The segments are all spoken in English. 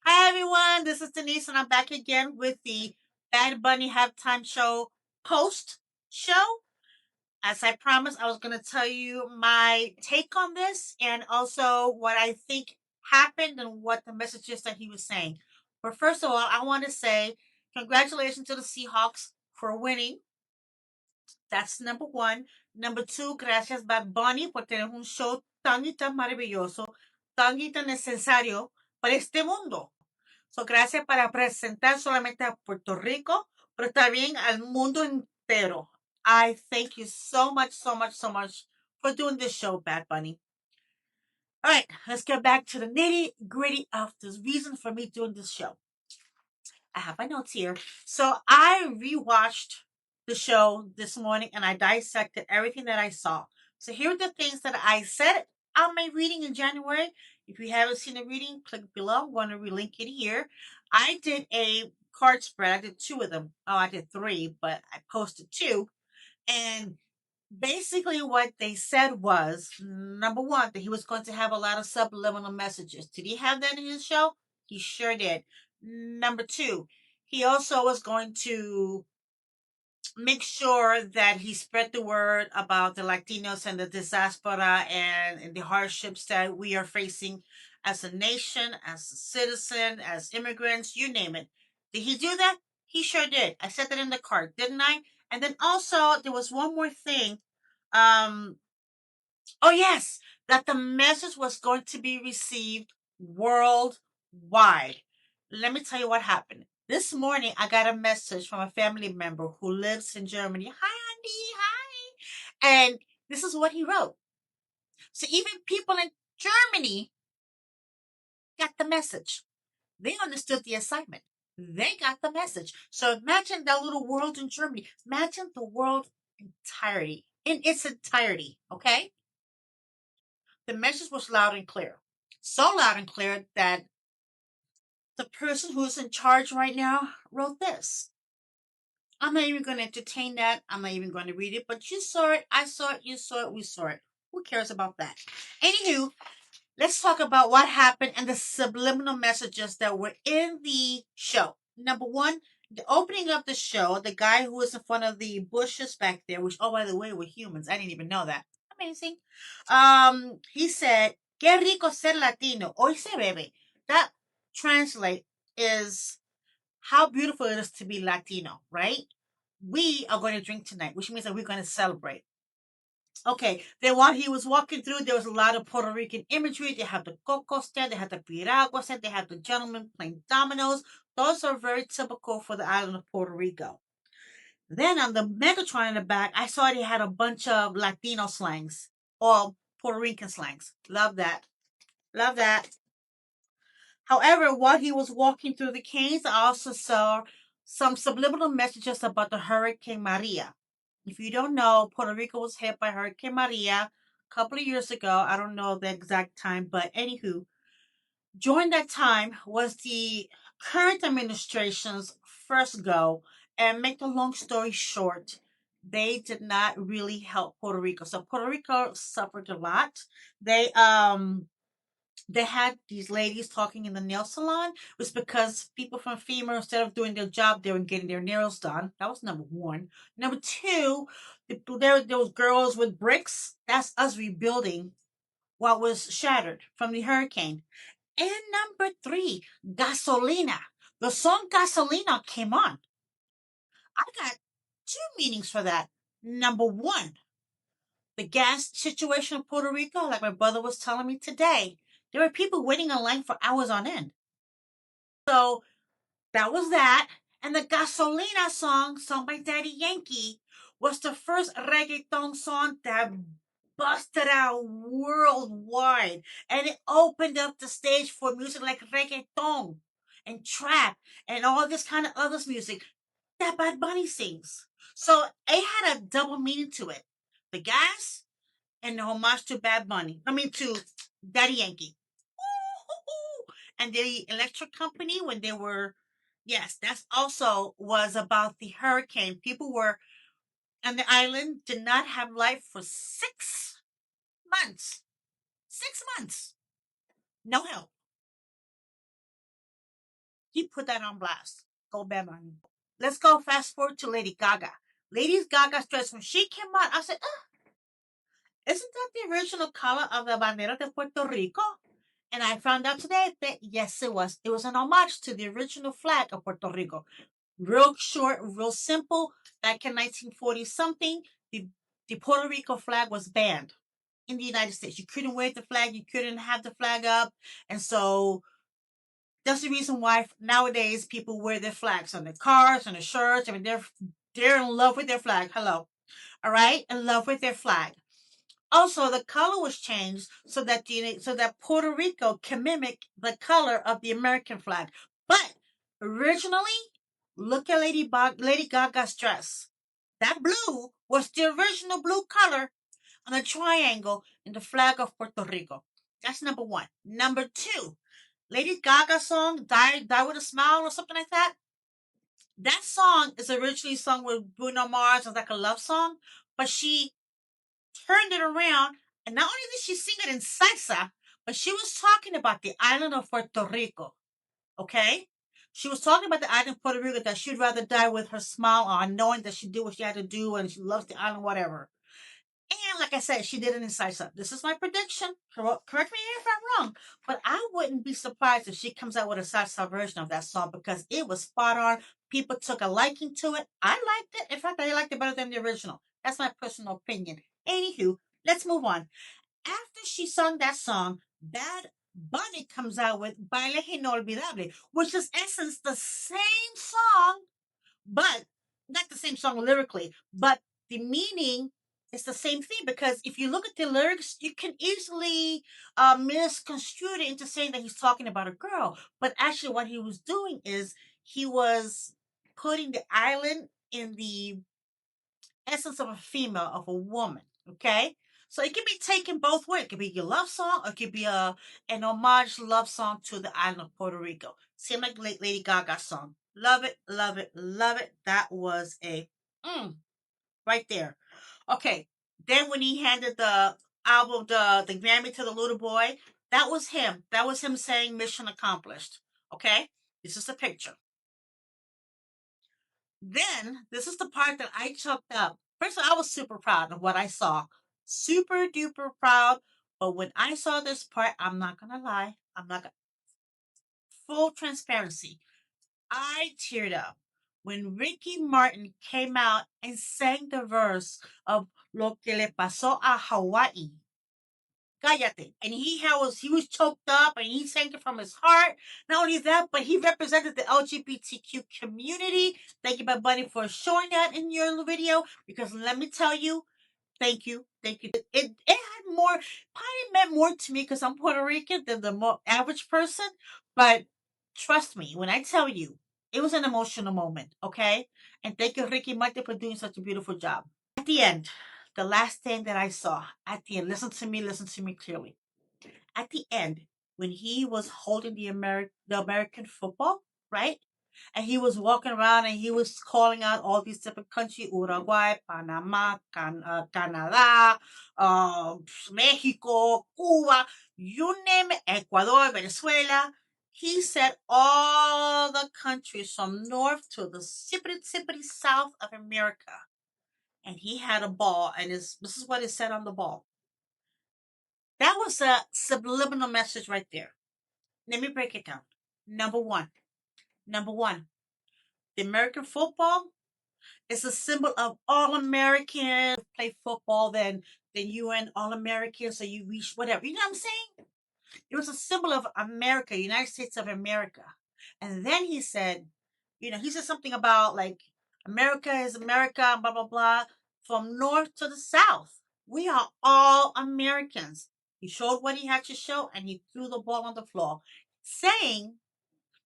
Hi everyone, this is Denise, and I'm back again with the Bad Bunny Halftime Show post show. As I promised, I was going to tell you my take on this and also what I think happened and what the message is that he was saying. But first of all, I want to say congratulations to the Seahawks for winning. That's number one. Number two, gracias Bad Bunny por tener un show tan y tan maravilloso, tan y tan necesario para este mundo. So, gracias para presentar solamente a Puerto Rico, pero también al mundo entero. I thank you so much, so much, so much for doing this show, Bad Bunny. All right, let's get back to the nitty gritty of the reason for me doing this show. I have my notes here. So I rewatched the show this morning and I dissected everything that I saw. So here are the things that I said on my reading in January. If you haven't seen the reading, click below. I'm going to relink it here. I did a card spread. I did two of them. Oh, I did three, but I posted two. And basically, what they said was number one, that he was going to have a lot of subliminal messages. Did he have that in his show? He sure did. Number two, he also was going to make sure that he spread the word about the Latinos and the diaspora and the hardships that we are facing as a nation, as a citizen, as immigrants, you name it. Did he do that? He sure did. I said that in the card, didn't I? And then also there was one more thing. Um, oh yes, that the message was going to be received worldwide. Let me tell you what happened. This morning, I got a message from a family member who lives in Germany. Hi, Andy. Hi. And this is what he wrote. So even people in Germany got the message. They understood the assignment. They got the message. So imagine that little world in Germany. Imagine the world entirety, in its entirety. Okay. The message was loud and clear. So loud and clear that the person who's in charge right now wrote this. I'm not even going to entertain that. I'm not even going to read it, but you saw it. I saw it. You saw it. We saw it. Who cares about that? Anywho, let's talk about what happened and the subliminal messages that were in the show. Number one, the opening of the show, the guy who was in front of the bushes back there, which, oh, by the way, were humans. I didn't even know that. Amazing. He said, "Qué rico ser latino. Hoy se bebe." That translate is how beautiful it is to be Latino, right? We are going to drink tonight, which means that we're going to celebrate. Okay, then while he was walking through, there was a lot of Puerto Rican imagery. They have the coco stand, they have the piragua stand, they have the gentleman playing dominoes. Those are very typical for the island of Puerto Rico. Then on the Megatron in the back, I saw they had a bunch of Latino slangs or Puerto Rican slangs. Love that. Love that. However, while he was walking through the canes, I also saw some subliminal messages about the Hurricane Maria. If you don't know, Puerto Rico was hit by Hurricane Maria a couple of years ago. I don't know the exact time, but anywho, during that time was the current administration's first go. And make the long story short, they did not really help Puerto Rico. So Puerto Rico suffered a lot. They had these ladies talking in the nail salon. It was because people from FEMA, instead of doing their job, they were getting their nails done. That was number one. Number two, there was girls with bricks. That's us rebuilding what was shattered from the hurricane. And number three, gasolina. The song Gasolina came on. I got two meanings for that. Number one, the gas situation in Puerto Rico, like my brother was telling me today, there were people waiting in line for hours on end. So that was that. And the Gasolina song, sung by Daddy Yankee, was the first reggaeton song that busted out worldwide. And it opened up the stage for music like reggaeton and trap and all this kind of other music that Bad Bunny sings. So it had a double meaning to it. The gas and the homage to Bad Bunny. I mean, to Daddy Yankee. And the electric company, when they were, yes, that's also was about the hurricane. People were on the island, did not have life for 6 months. 6 months. No help. He put that on blast. Go Bad Bunny. Let's go fast forward to Lady Gaga. Lady Gaga's dress, when she came out, I said, isn't that the original color of the bandera de Puerto Rico? And I found out today that yes, it was. It was an homage to the original flag of Puerto Rico. Real short, real simple. Back in 1940 something, the Puerto Rico flag was banned in the United States. You couldn't wave the flag, you couldn't have the flag up. And so that's the reason why nowadays people wear their flags on their cars, on their shirts. I mean, they're in love with their flag. Hello. All right? In love with their flag. Also, the color was changed so that Puerto Rico can mimic the color of the American flag. But originally, look at Lady Gaga's dress. That blue was the original blue color on a triangle in the flag of Puerto Rico. That's number one. Number two, Lady Gaga song Die with a Smile or something like that. That song is originally sung with Bruno Mars as like a love song, but she turned it around, and not only did she sing it in salsa, but she was talking about the island of Puerto Rico. Okay? She was talking about the island of Puerto Rico that she'd rather die with her smile on, knowing that she did what she had to do and she loves the island, whatever. And like I said, she did it in salsa. This is my prediction. Correct me if I'm wrong, but I wouldn't be surprised if she comes out with a salsa version of that song because it was spot on. People took a liking to it. I liked it. In fact, I liked it better than the original. That's my personal opinion. Anywho, let's move on. After she sung that song, Bad Bunny comes out with Baile Inolvidable, which is essence the same song, but not the same song lyrically, but the meaning is the same thing because if you look at the lyrics, you can easily misconstrue it into saying that he's talking about a girl. But actually, what he was doing is he was putting the island in the essence of a female, of a woman. Okay. So it can be taken both ways. It could be your love song, or it could be an homage love song to the island of Puerto Rico. Same like Lady Gaga song. Love it, love it, love it. That was a right there. Okay. Then when he handed the album, the Grammy to the little boy, that was him. That was him saying mission accomplished. Okay. This is the picture. Then this is the part that I choked up. First of all, I was super proud of what I saw. Super duper proud. But when I saw this part, I'm not gonna lie. I'm not gonna full transparency. I teared up when Ricky Martin came out and sang the verse of Lo que le pasó a Hawaii. Cállate. And he was choked up and he sang it from his heart. Not only that, but he represented the LGBTQ community. Thank you, Bad Bunny, for showing that in your video. Because let me tell you, thank you, thank you. It had more, probably meant more to me because I'm Puerto Rican than the more average person. But trust me, when I tell you, it was an emotional moment, okay? And thank you, Ricky Martin, for doing such a beautiful job. At the end, the last thing that I saw, at the end, listen to me clearly. At the end, when he was holding the American football, right? And he was walking around and he was calling out all these different countries: Uruguay, Panama, Canada, uh, Mexico, Cuba, you name it, Ecuador, Venezuela. He said all the countries from north to the sippity south of America. And he had a ball, and this is what it said on the ball. That was a subliminal message right there. Let me break it down. Number one, number one, the American football is a symbol of all Americans play football, then you and all Americans, so you reach whatever. You know what I'm saying? It was a symbol of America, United States of America. And then he said something about like America is America, blah blah blah, from north to the south. We are all Americans. He showed what he had to show and he threw the ball on the floor, saying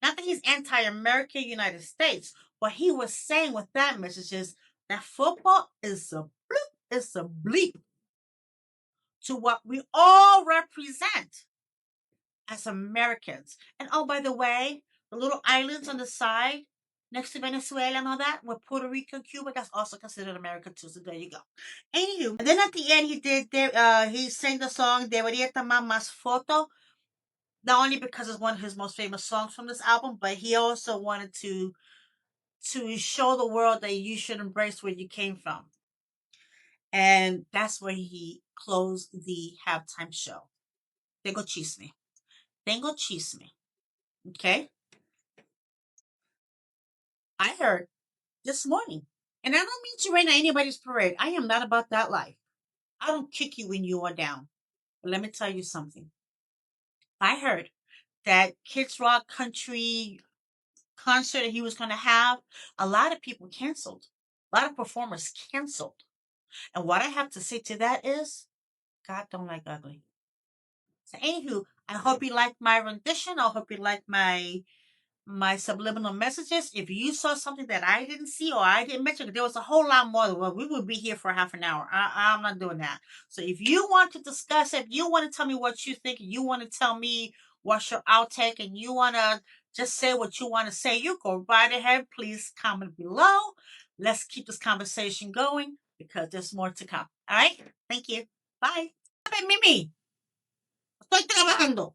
not that he's anti-American United States. What he was saying with that message is that football is a bloop, it's a bleep to what we all represent as Americans. And oh, by the way, the little islands on the side next to Venezuela and all that, with Puerto Rico, Cuba, that's also considered America too. So there you go. Anywho, and then at the end he sang the song Debería tomar más foto. Not only because it's one of his most famous songs from this album, but he also wanted to show the world that you should embrace where you came from. And that's where he closed the halftime show. Tengo chisme. Tengo chisme. Okay? I heard this morning. And I don't mean to rain on anybody's parade. I am not about that life. I don't kick you when you are down. But let me tell you something. I heard that Kids Rock Country concert that he was going to have, a lot of people canceled. A lot of performers canceled. And what I have to say to that is, God don't like ugly. So, anywho, I hope you liked my rendition. I hope you liked my subliminal messages. If you saw something that I didn't see or I didn't mention, there was a whole lot more. Well, we would be here for half an hour. I'm not doing that. So if you want to discuss it, you want to tell me what you think, you want to tell me what's your outtake, and you want to just say what you want to say, you go right ahead. Please comment below. Let's keep this conversation going because there's more to come. All right. Thank you. Bye. Mimi, estoy trabajando.